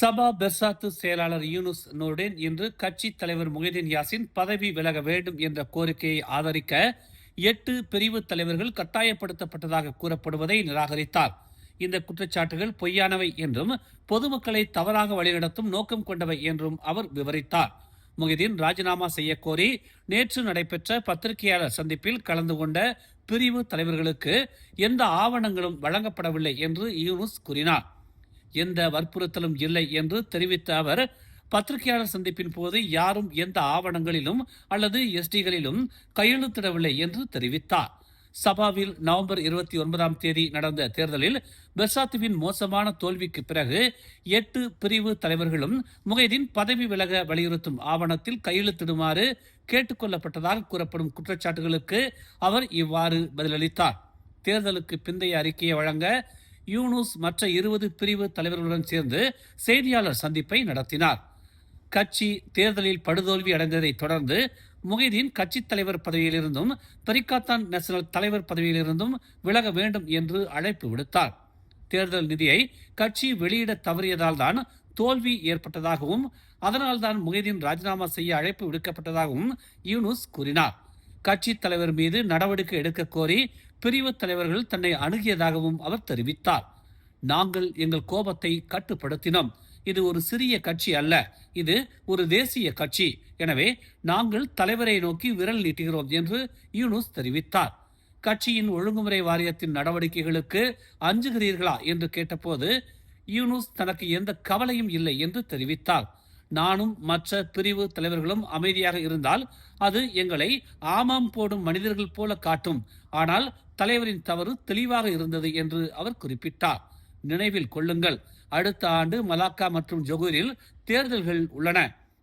சபா Bersatu செயலாளர் Yunus Noordin இன்று கட்சி தலைவர் முஹிதீன் யாசின் பதவி விலக வேண்டும் என்ற கோரிக்கையை ஆதரிக்க 8 பிரிவு தலைவர்கள் கட்டாயப்படுத்தப்பட்டதாக கூறப்படுவதை நிராகரித்தார். இந்த குற்றச்சாட்டுகள் பொய்யானவை என்றும் பொதுமக்களை தவறாக வழிநடத்தும் நோக்கம் கொண்டவை என்றும் அவர் விவரித்தார். முஹிதீன் ராஜினாமா செய்ய கோரி நேற்று நடைபெற்ற பத்திரிகையாளர் சந்திப்பில் கலந்து கொண்ட பிரிவு தலைவர்களுக்கு எந்த ஆவணங்களும் வழங்கப்படவில்லை என்று யூனுஸ் கூறினார். எந்த வற்புறுத்தலும் இல்லை என்று தெரிவித்த அவர் பத்திரிகையாளர் சந்திப்பின் போது யாரும் எந்த ஆவணங்களிலும் அல்லது எஸ்டிகளிலும் கையெழுத்திடவில்லை என்று தெரிவித்தார். சபாவில் நவம்பர் 29ஆம் தேதி நடந்த தேர்தலில் பெர்சாத்துவின் மோசமான தோல்விக்கு பிறகு 8 பிரிவு தலைவர்களும் முஹிதீன் பதவி விலக வலியுறுத்தும் ஆவணத்தில் கையெழுத்திடுமாறு கேட்டுக்கொள்ளப்பட்டதாக கூறப்படும் குற்றச்சாட்டுகளுக்கு அவர் இவ்வாறு பதிலளித்தார். தேர்தலுக்கு பிந்தைய அறிக்கையை வழங்க யூனுஸ் மற்ற 20 பிரிவு தலைவர்களுடன் சேர்ந்து செய்தியாளர் சந்திப்பை நடத்தினார். கட்சி தேர்தலில் படுதோல்வி அடைந்ததை தொடர்ந்து முஹிதீன் கட்சித் தலைவர் பதவியிலிருந்தும் பரிகாத்தான் நேஷனல் தலைவர் பதவியிலிருந்தும் விலக வேண்டும் என்று அழைப்பு விடுத்தார். தேர்தல் நிதியை கட்சி வெளியிட தவறியதால் தான் தோல்வி ஏற்பட்டதாகவும் அதனால்தான் முஹிதீன் ராஜினாமா செய்ய அழைப்பு விடுக்கப்பட்டதாகவும் யூனுஸ் கூறினார். கட்சி தலைவர் மீது நடவடிக்கை எடுக்க கோரி பிரிவு தலைவர்கள் தன்னை அணுகியதாகவும் அவர் தெரிவித்தார். நாங்கள் எங்கள் கோபத்தை கட்டுப்படுத்தினோம். இது ஒரு சிறிய கட்சி அல்ல, இது ஒரு தேசிய கட்சி. எனவே நாங்கள் தலைவரை நோக்கி விரல் நீட்டுகிறோம் என்று யூனுஸ் தெரிவித்தார். கட்சியின் ஒழுங்குமுறை வாரியத்தின் நடவடிக்கைகளுக்கு அஞ்சுகிறீர்களா என்று கேட்டபோது யூனுஸ் தனக்கு எந்த கவலையும் இல்லை என்று தெரிவித்தார். நானும் மற்ற பிரிவு தலைவர்களும் அமைதியாக இருந்தால் அது எங்களை ஆமாம் போடும் மனிதர்கள் போல காட்டும். ஆனால் தலைவரின் தவறு தெளிவாக இருந்தது என்று அவர் குறிப்பிட்டார். நினைவில் கொள்ளுங்கள், அடுத்த ஆண்டு மலாக்கா மற்றும் ஜொகூரில் தேர்தல்கள் உள்ளன.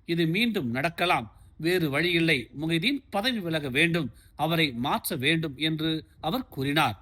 இது மீண்டும் நடக்கலாம். வேறு வழியில்லை. முஹிதீன் பதவி விலக வேண்டும், அவரை மாற்ற வேண்டும் என்று அவர் கூறினார்.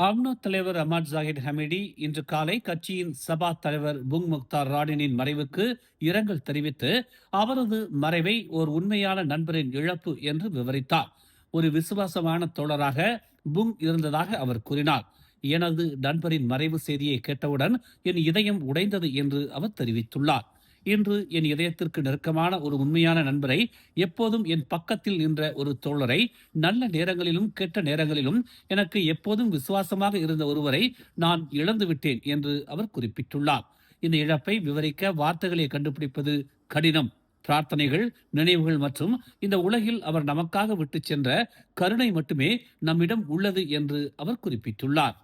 அம்னோ தலைவர் அஹ்மத் ஜாஹிர் ஹமீடி இன்று காலை கட்சியின் சபா தலைவர் புங் முக்தார் ராடினின் மறைவுக்கு இரங்கல் தெரிவித்து அவரது மறைவை ஒரு உண்மையான நண்பரின் இழப்பு என்று விவரித்தார். ஒரு விசுவாசமான தோழராக புங் இருந்ததாக அவர் கூறினார். எனது நண்பரின் மறைவு செய்தியை கேட்டவுடன் என் இதயம் உடைந்தது என்று அவர் தெரிவித்துள்ளார். இன்று என் இதயத்திற்கு நெருக்கமான ஒரு உண்மையான நண்பரை, எப்போதும் என் பக்கத்தில் நின்ற ஒரு தோழரை, நல்ல நேரங்களிலும் கெட்ட நேரங்களிலும் எனக்கு எப்போதும் விசுவாசமாக இருந்த ஒருவரை நான் இழந்துவிட்டேன் என்று அவர் குறிப்பிட்டுள்ளார். இந்த இழப்பை விவரிக்க வார்த்தைகளை கண்டுபிடிப்பது கடினம். பிரார்த்தனைகள், நினைவுகள் மற்றும் இந்த உலகில் அவர் நமக்காக விட்டு சென்ற கருணை மட்டுமே நம்மிடம் உள்ளது என்று அவர் குறிப்பிட்டுள்ளார்.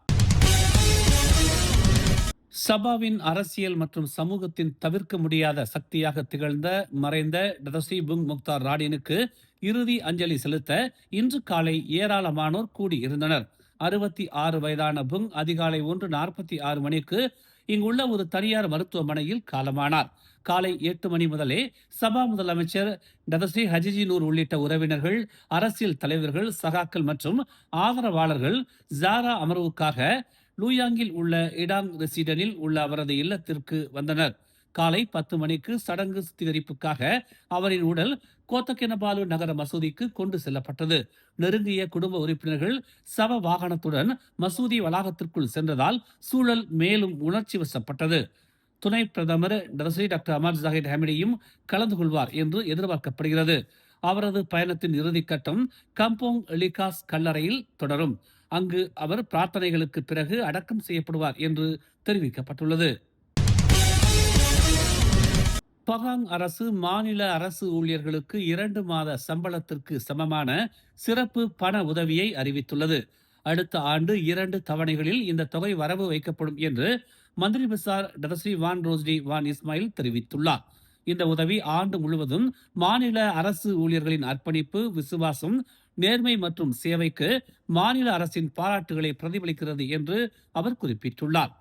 சபாவின் அரசியல் மற்றும் சமூகத்தின் தவிர்க்க முடியாத சக்தியாக திகழ்ந்த மறைந்த டதஸ்ரீ புங் முக்தார் ராடினுக்கு இறுதி அஞ்சலி செலுத்த இன்று காலை ஏராளமானோர் கூடியிருந்தனர். 66 வயதான புங் அதிகாலை 1:46 மணிக்கு இங்குள்ள ஒரு தனியார் மருத்துவமனையில் காலமானார். காலை 8 மணி முதலே சபா முதலமைச்சர் டதஸ்ரீ ஹஜிஜி நூர் உள்ளிட்ட உறவினர்கள், அரசியல் தலைவர்கள், சகாக்கள் மற்றும் ஆதரவாளர்கள் ஜாரா அமர்வுக்காக லூயாங்கில் உள்ள இடாங் ரெசிடனில் உள்ள அவரது இல்லத்திற்கு வந்தனர். காலை 10 மணிக்கு சடங்கு சுத்திகரிப்புக்காக அவரின் உடல் கோத்தகினபாலு நகர மசூதிக்கு கொண்டு செல்லப்பட்டது. நெருங்கிய குடும்ப உறுப்பினர்கள் சவ வாகனத்துடன் மசூதி வளாகத்திற்குள் சென்றதால் சூழல் மேலும் உணர்ச்சி வசப்பட்டது. துணை பிரதமர் டாக்டர் அஹ்மத் ஜாஹிர் ஹமீடியும் கலந்து கொள்வார் என்று எதிர்பார்க்கப்படுகிறது. அவரது பயணத்தின் இறுதிக்கட்டம் கம்போங் லிகாஸ் கல்லறையில் தொடரும். அங்கு அவர் பிரார்த்தனைகளுக்கு பிறகு அடக்கம் செய்யப்படுவார் என்று தெரிவிக்கப்பட்டுள்ளது. பகாங் அரசு மாநில அரசு ஊழியர்களுக்கு 2 மாத சம்பளத்திற்கு சமமான சிறப்பு பண உதவியை அறிவித்துள்ளது. அடுத்த ஆண்டு 2 தவணைகளில் இந்த தொகை வரவு வைக்கப்படும் என்று மந்திரி பசார் டதஸ்ரீ வான் ரோஸ்டி வான் இஸ்மாயில் தெரிவித்துள்ளார். இந்த உதவி ஆண்டு முழுவதும் மாநில அரசு ஊழியர்களின் அர்ப்பணிப்பு, விசுவாசம், நேர்மை மற்றும் சேவைக்கு மாநில அரசின் பாராட்டுகளை பிரதிபலிக்கிறது என்று அவர் குறிப்பிட்டுள்ளார்.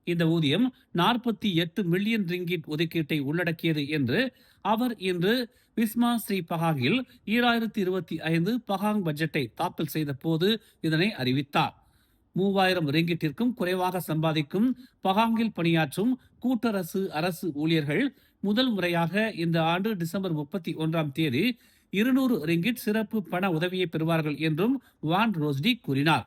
இந்த ஊதியம் 48 மில்லியன் ரிங்கிட் ஒதுக்கீட்டை உள்ளடக்கியது என்று அவர் இன்று விஸ்மா ஸ்ரீ பகாங்கில் 2025 பகாங் பட்ஜெட்டை தாக்கல் செய்த போது இதனை அறிவித்தார். 3000 ரிங்கிட்டிற்கும் குறைவாக சம்பாதிக்கும் பகாங்கில் பணியாற்றும் கூட்டரசு அரசு ஊழியர்கள் முதல் முறையாக இந்த ஆண்டு டிசம்பர் 31ஆம் தேதி 200 ரிங்கிட் சிறப்பு பண உதவியை பெறுவார்கள் என்றும் வான் ரோஸ்டி கூறினார்.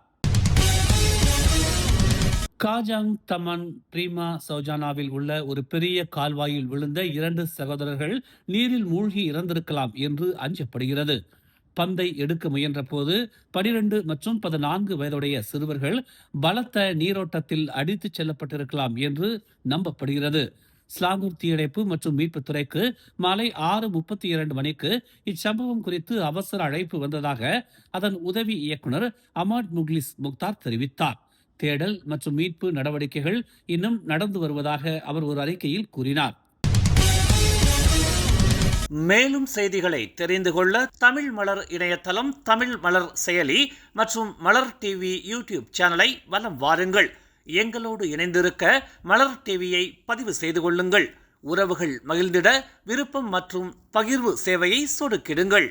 காஜாங் தமன் பிரீமா சௌஜானாவில் உள்ள ஒரு பெரிய கால்வாயில் விழுந்த 2 சகோதரர்கள் நீரில் மூழ்கி இறந்திருக்கலாம் என்று அஞ்சப்படுகிறது. பந்தை எடுக்க முயன்றபோது 12 மற்றும் 14 வயதுடைய சிறுவர்கள் பலத்த நீரோட்டத்தில் அடித்துச் செல்லப்பட்டிருக்கலாம் என்று நம்பப்படுகிறது. ஸ்லாங்கூர் தீயணைப்பு மற்றும் மீட்புத் துறைக்கு மாலை 6:32 மணிக்கு இச்சம்பவம் குறித்து அவசர அழைப்பு வந்ததாக அதன் உதவி இயக்குனர் அமாட் முக்லிஸ் முக்தார் தெரிவித்தார். தேடல் மற்றும் மீட்பு நடவடிக்கைகள் இன்னும் நடந்து வருவதாக அவர் ஒரு அறிக்கையில் கூறினார். மேலும் செய்திகளை தெரிந்து கொள்ள தமிழ் மலர் இணையதளம், தமிழ் மலர் செயலி மற்றும் மலர் டிவி யூடியூப் சேனலை வலம் வாருங்கள். எங்களோடு இணைந்திருக்க மலர் டிவியை பதிவு செய்து கொள்ளுங்கள். உறவுகள் மகிழ்ந்திட விருப்பம் மற்றும் பகிர்வு சேவையை சொடுக்கிடுங்கள்.